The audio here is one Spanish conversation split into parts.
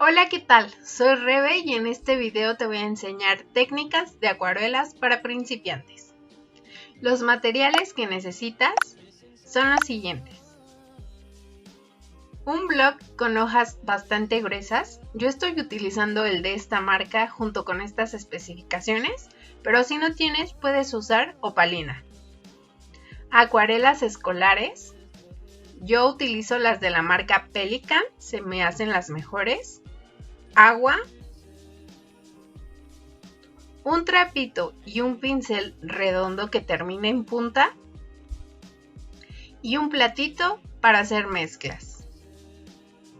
Hola, ¿qué tal? Soy Rebe y en este video te voy a enseñar técnicas de acuarelas para principiantes. Los materiales que necesitas son los siguientes. Un bloc con hojas bastante gruesas. Yo estoy utilizando el de esta marca junto con estas especificaciones, pero si no tienes puedes usar opalina. Acuarelas escolares. Yo utilizo las de la marca Pelikan, se me hacen las mejores. Agua, un trapito y un pincel redondo que termine en punta y un platito para hacer mezclas.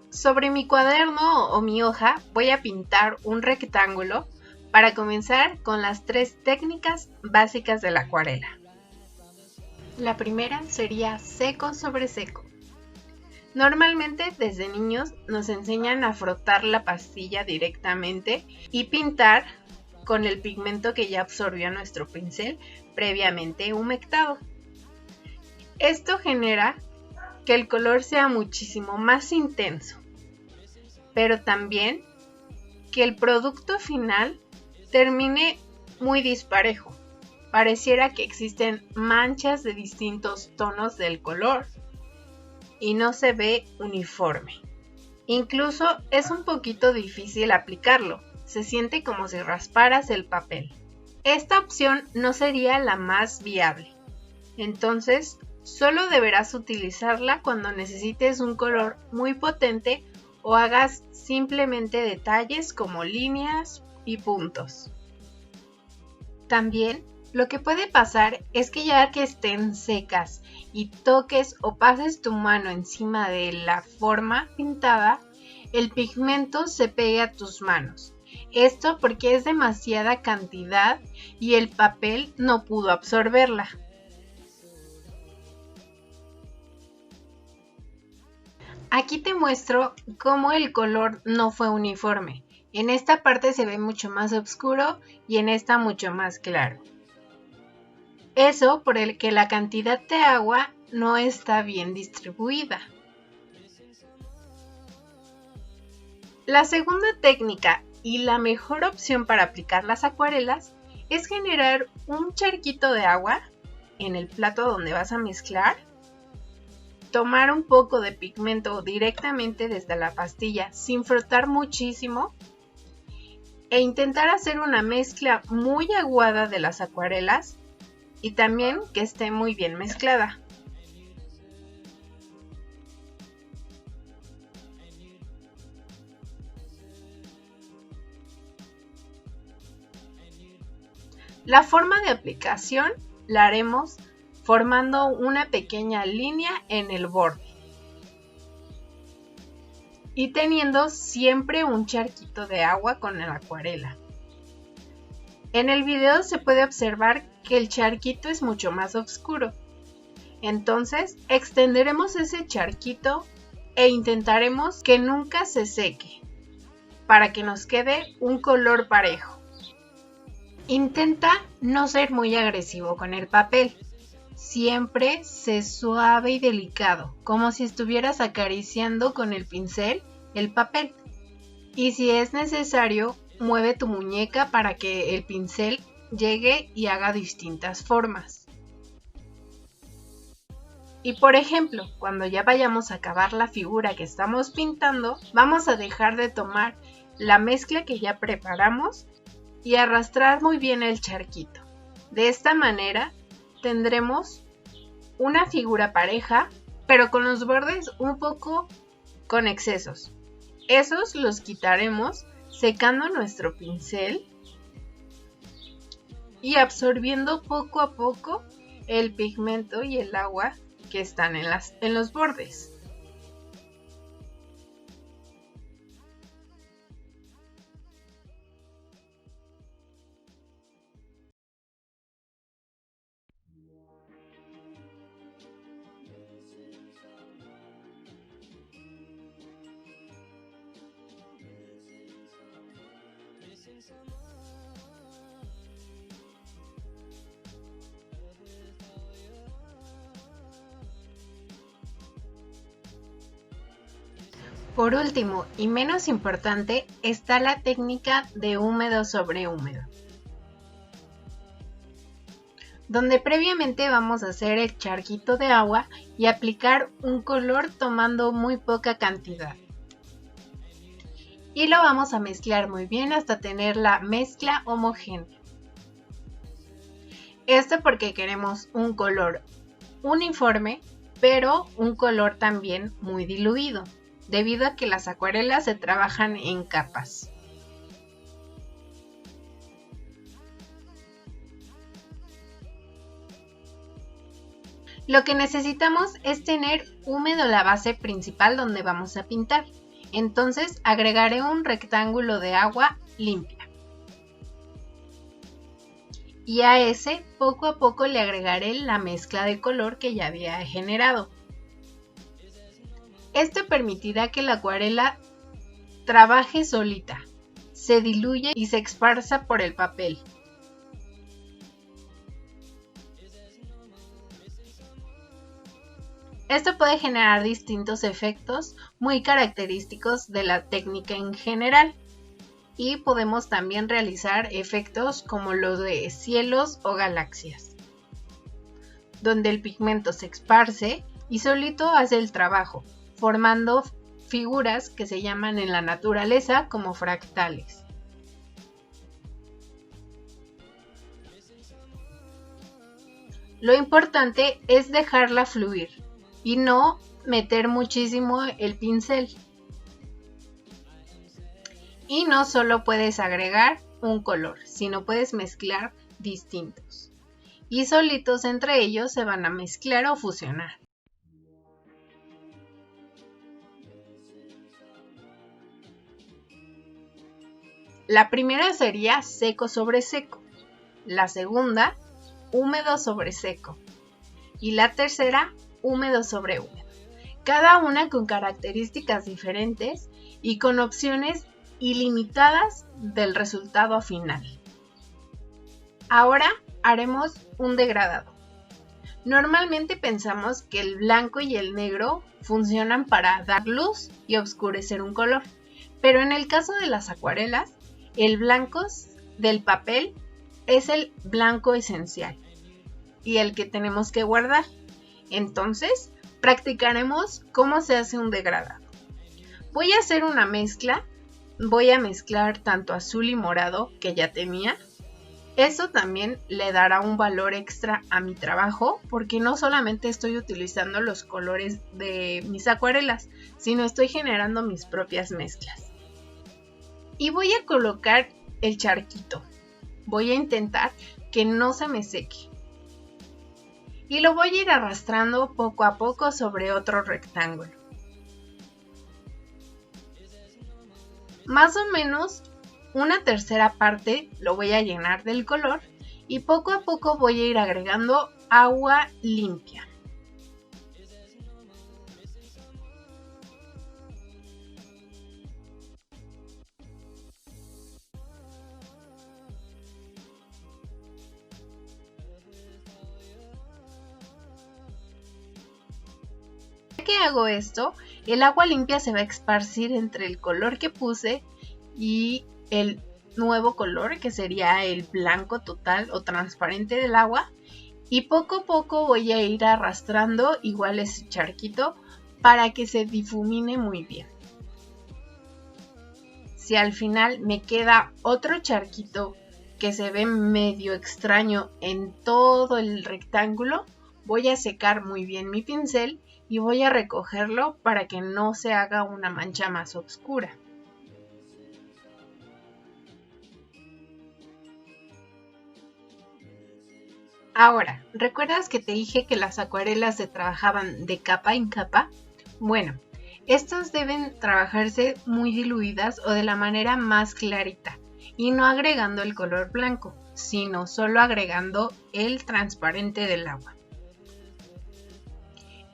Sobre mi cuaderno o mi hoja voy a pintar un rectángulo para comenzar con las 3 técnicas básicas de la acuarela. La primera sería seco sobre seco. Normalmente desde niños nos enseñan a frotar la pastilla directamente y pintar con el pigmento que ya absorbió nuestro pincel previamente humectado. Esto genera que el color sea muchísimo más intenso, pero también que el producto final termine muy disparejo. Pareciera que existen manchas de distintos tonos del color y no se ve uniforme. Incluso es un poquito difícil aplicarlo, se siente como si rasparas el papel. Esta opción no sería la más viable, entonces solo deberás utilizarla cuando necesites un color muy potente o hagas simplemente detalles como líneas y puntos. También lo que puede pasar es que ya que estén secas y toques o pases tu mano encima de la forma pintada, el pigmento se pegue a tus manos. Esto porque es demasiada cantidad y el papel no pudo absorberla. Aquí te muestro cómo el color no fue uniforme. En esta parte se ve mucho más oscuro y en esta mucho más claro. Eso por el que la cantidad de agua no está bien distribuida. La segunda técnica y la mejor opción para aplicar las acuarelas es generar un charquito de agua en el plato donde vas a mezclar, tomar un poco de pigmento directamente desde la pastilla sin frotar muchísimo e intentar hacer una mezcla muy aguada de las acuarelas y también que esté muy bien mezclada. La forma de aplicación la haremos formando una pequeña línea en el borde y teniendo siempre un charquito de agua con la acuarela. En el video se puede observar que el charquito es mucho más oscuro. Entonces extenderemos ese charquito e intentaremos que nunca se seque para que nos quede un color parejo. Intenta no ser muy agresivo con el papel. Siempre sé suave y delicado, como si estuvieras acariciando con el pincel el papel. Y si es necesario, mueve tu muñeca para que el pincel llegue y haga distintas formas. Y por ejemplo, cuando ya vayamos a acabar la figura que estamos pintando, vamos a dejar de tomar la mezcla que ya preparamos y arrastrar muy bien el charquito. De esta manera tendremos una figura pareja, pero con los bordes un poco con excesos. Esos los quitaremos secando nuestro pincel y absorbiendo poco a poco el pigmento y el agua que están en los bordes. Por último, y menos importante, está la técnica de húmedo sobre húmedo, donde previamente vamos a hacer el charquito de agua y aplicar un color tomando muy poca cantidad. Y lo vamos a mezclar muy bien hasta tener la mezcla homogénea. Esto porque queremos un color uniforme, pero un color también muy diluido, debido a que las acuarelas se trabajan en capas. Lo que necesitamos es tener húmedo la base principal donde vamos a pintar. Entonces agregaré un rectángulo de agua limpia. Y a ese poco a poco le agregaré la mezcla de color que ya había generado. Esto permitirá que la acuarela trabaje solita, se diluya y se esparza por el papel. Esto puede generar distintos efectos muy característicos de la técnica en general. Y podemos también realizar efectos como los de cielos o galaxias, donde el pigmento se esparce y solito hace el trabajo, formando figuras que se llaman en la naturaleza como fractales. Lo importante es dejarla fluir y no meter muchísimo el pincel. Y no solo puedes agregar un color, sino puedes mezclar distintos. Y solitos entre ellos se van a mezclar o fusionar. La primera sería seco sobre seco. La segunda, húmedo sobre seco. Y la tercera, húmedo sobre húmedo. Cada una con características diferentes y con opciones ilimitadas del resultado final. Ahora haremos un degradado. Normalmente pensamos que el blanco y el negro funcionan para dar luz y oscurecer un color, pero en el caso de las acuarelas, el blanco del papel es el blanco esencial y el que tenemos que guardar. Entonces, practicaremos cómo se hace un degradado. Voy a hacer una mezcla. Voy a mezclar tanto azul y morado que ya tenía. Eso también le dará un valor extra a mi trabajo porque no solamente estoy utilizando los colores de mis acuarelas, sino estoy generando mis propias mezclas. Y voy a colocar el charquito. Voy a intentar que no se me seque. Y lo voy a ir arrastrando poco a poco sobre otro rectángulo. Más o menos una tercera parte lo voy a llenar del color y poco a poco voy a ir agregando agua limpia. Ya que hago esto, el agua limpia se va a esparcir entre el color que puse y el nuevo color, que sería el blanco total o transparente del agua, y poco a poco voy a ir arrastrando igual ese charquito para que se difumine muy bien. Si al final me queda otro charquito que se ve medio extraño en todo el rectángulo, voy a secar muy bien mi pincel y voy a recogerlo para que no se haga una mancha más oscura. Ahora, ¿recuerdas que te dije que las acuarelas se trabajaban de capa en capa? Bueno, estas deben trabajarse muy diluidas o de la manera más clarita y no agregando el color blanco, sino solo agregando el transparente del agua.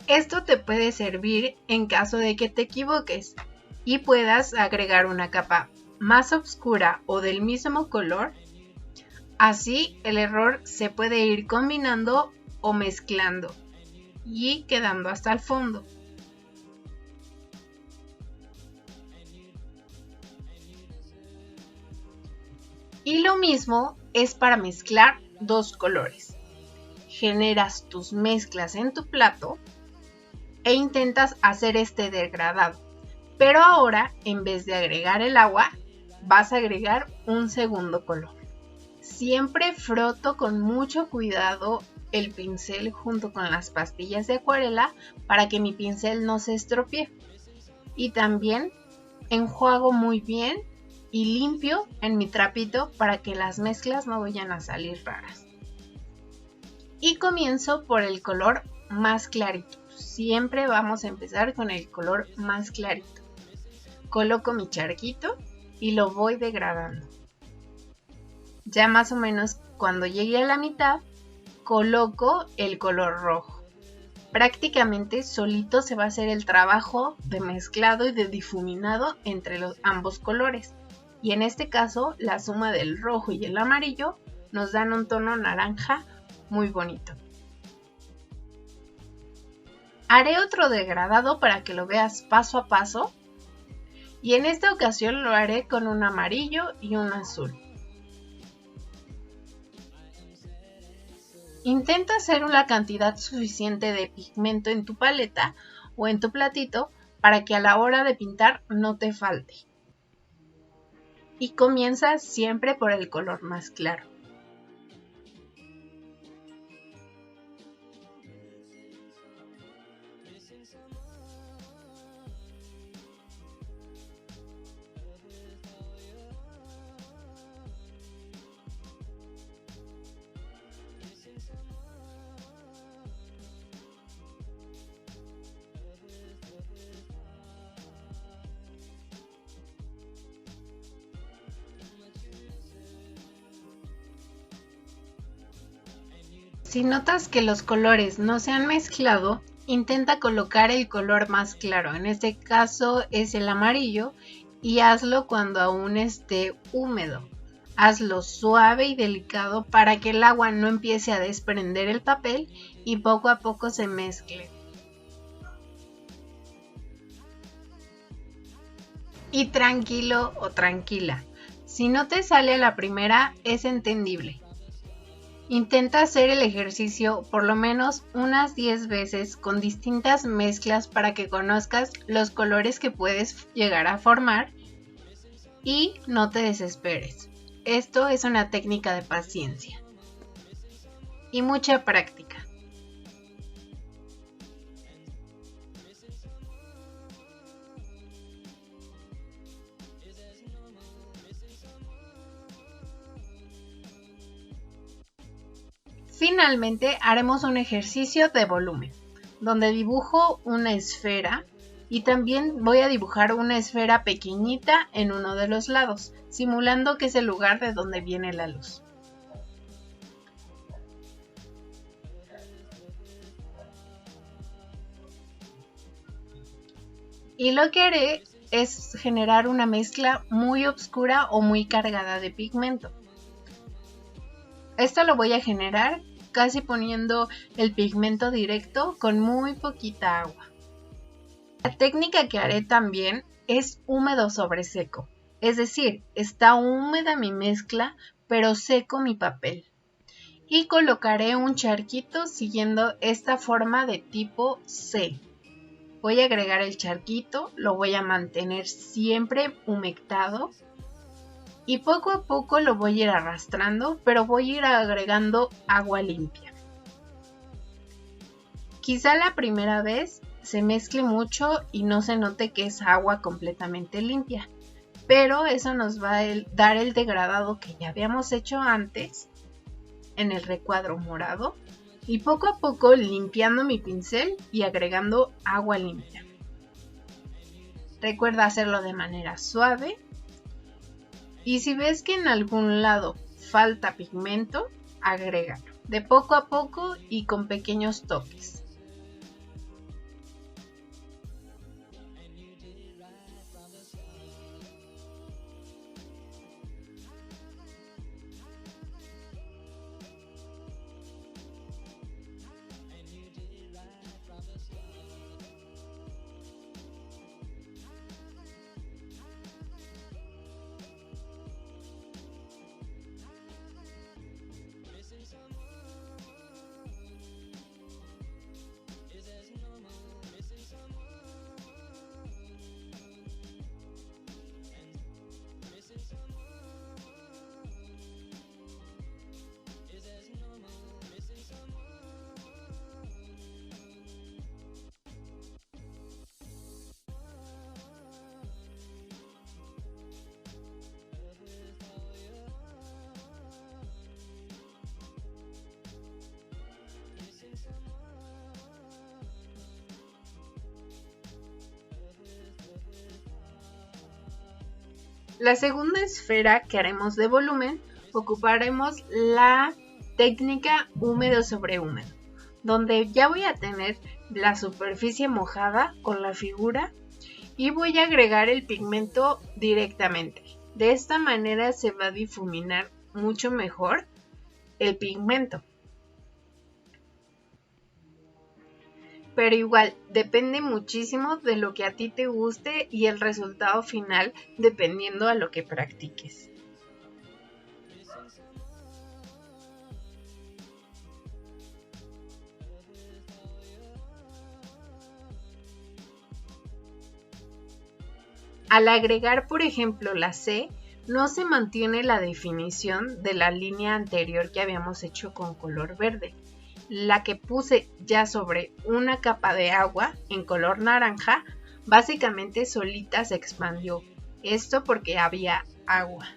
Esto te puede servir en caso de que te equivoques y puedas agregar una capa más oscura o del mismo color. Así el error se puede ir combinando o mezclando y quedando hasta el fondo. Y lo mismo es para mezclar dos colores. Generas tus mezclas en tu plato e intentas hacer este degradado. Pero ahora, en vez de agregar el agua, vas a agregar un segundo color. Siempre froto con mucho cuidado el pincel junto con las pastillas de acuarela para que mi pincel no se estropee. Y también enjuago muy bien y limpio en mi trapito para que las mezclas no vayan a salir raras. Y comienzo por el color más clarito. Siempre vamos a empezar con el color más clarito. Coloco mi charquito y lo voy degradando. Ya más o menos cuando llegue a la mitad, coloco el color rojo. Prácticamente solito se va a hacer el trabajo de mezclado y de difuminado entre ambos colores. Y en este caso, la suma del rojo y el amarillo nos dan un tono naranja muy bonito. Haré otro degradado para que lo veas paso a paso. Y en esta ocasión lo haré con un amarillo y un azul. Intenta hacer una cantidad suficiente de pigmento en tu paleta o en tu platito para que a la hora de pintar no te falte. Y comienza siempre por el color más claro. Si notas que los colores no se han mezclado, intenta colocar el color más claro. En este caso es el amarillo y hazlo cuando aún esté húmedo. Hazlo suave y delicado para que el agua no empiece a desprender el papel y poco a poco se mezcle. Y tranquilo o tranquila, si no te sale a la primera es entendible. Intenta hacer el ejercicio por lo menos unas 10 veces con distintas mezclas para que conozcas los colores que puedes llegar a formar y no te desesperes. Esto es una técnica de paciencia y mucha práctica. Finalmente haremos un ejercicio de volumen, donde dibujo una esfera y también voy a dibujar una esfera pequeñita en uno de los lados, simulando que es el lugar de donde viene la luz. Y lo que haré es generar una mezcla muy oscura o muy cargada de pigmento. Esto lo voy a generar casi poniendo el pigmento directo con muy poquita agua. La técnica que haré también es húmedo sobre seco, es decir, está húmeda mi mezcla pero seco mi papel. Y colocaré un charquito siguiendo esta forma de tipo C. Voy a agregar el charquito, lo voy a mantener siempre humectado. Y poco a poco lo voy a ir arrastrando, pero voy a ir agregando agua limpia. Quizá la primera vez se mezcle mucho y no se note que es agua completamente limpia, pero eso nos va a dar el degradado que ya habíamos hecho antes en el recuadro morado y poco a poco limpiando mi pincel y agregando agua limpia. Recuerda hacerlo de manera suave. Y si ves que en algún lado falta pigmento, agrégalo, de poco a poco y con pequeños toques. La segunda esfera que haremos de volumen, ocuparemos la técnica húmedo sobre húmedo, donde ya voy a tener la superficie mojada con la figura y voy a agregar el pigmento directamente. De esta manera se va a difuminar mucho mejor el pigmento. Pero igual, depende muchísimo de lo que a ti te guste y el resultado final dependiendo a lo que practiques. Al agregar, por ejemplo, la C, no se mantiene la definición de la línea anterior que habíamos hecho con color verde. La que puse ya sobre una capa de agua en color naranja, básicamente solita se expandió. Esto porque había agua.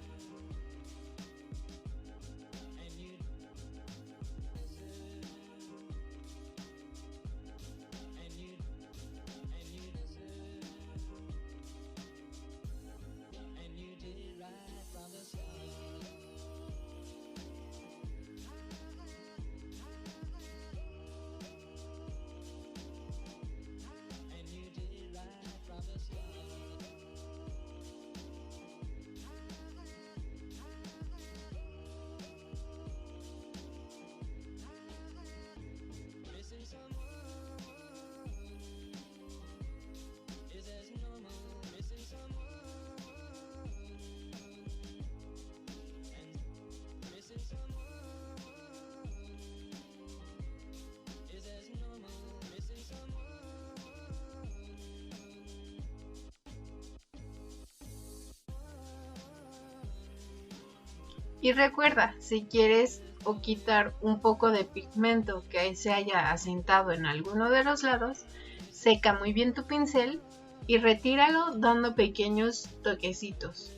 Y recuerda, si quieres o quitar un poco de pigmento que se haya asentado en alguno de los lados, seca muy bien tu pincel y retíralo dando pequeños toquecitos.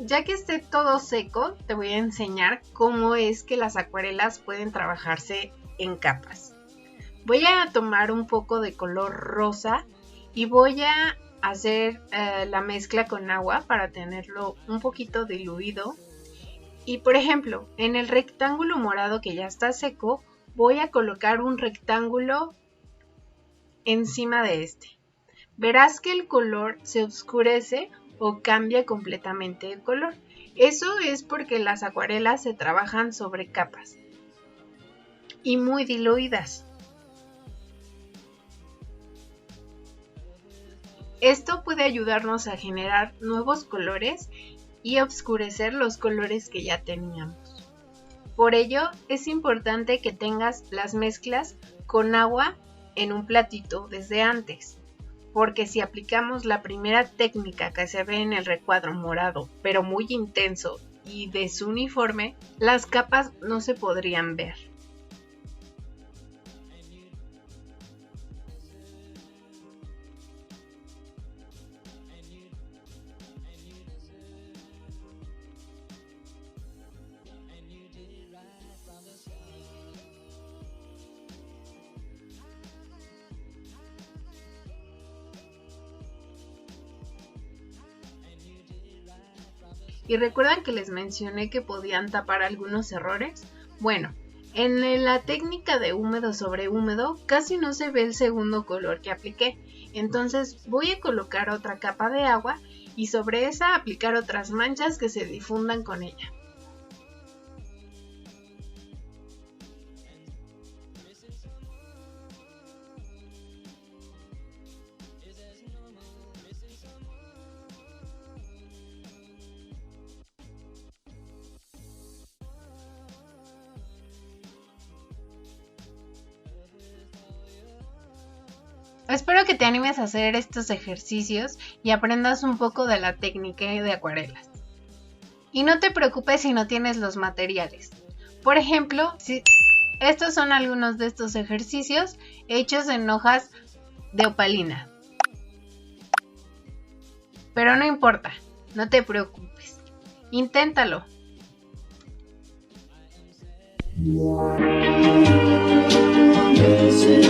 Ya que esté todo seco, te voy a enseñar cómo es que las acuarelas pueden trabajarse en capas. Voy a tomar un poco de color rosa y voy a hacer la mezcla con agua para tenerlo un poquito diluido. Y por ejemplo, en el rectángulo morado que ya está seco, voy a colocar un rectángulo encima de este. Verás que el color se oscurece o cambia completamente el color. Eso es porque las acuarelas se trabajan sobre capas y muy diluidas. Esto puede ayudarnos a generar nuevos colores y oscurecer los colores que ya teníamos. Por ello, es importante que tengas las mezclas con agua en un platito desde antes, porque si aplicamos la primera técnica que se ve en el recuadro morado, pero muy intenso y desuniforme, las capas no se podrían ver. ¿Y recuerdan que les mencioné que podían tapar algunos errores? Bueno, en la técnica de húmedo sobre húmedo casi no se ve el segundo color que apliqué. Entonces voy a colocar otra capa de agua y sobre esa aplicar otras manchas que se difundan con ella. Espero que te animes a hacer estos ejercicios y aprendas un poco de la técnica de acuarelas. Y no te preocupes si no tienes los materiales. Por ejemplo, estos son algunos de estos ejercicios hechos en hojas de opalina. Pero no importa, no te preocupes. Inténtalo. This is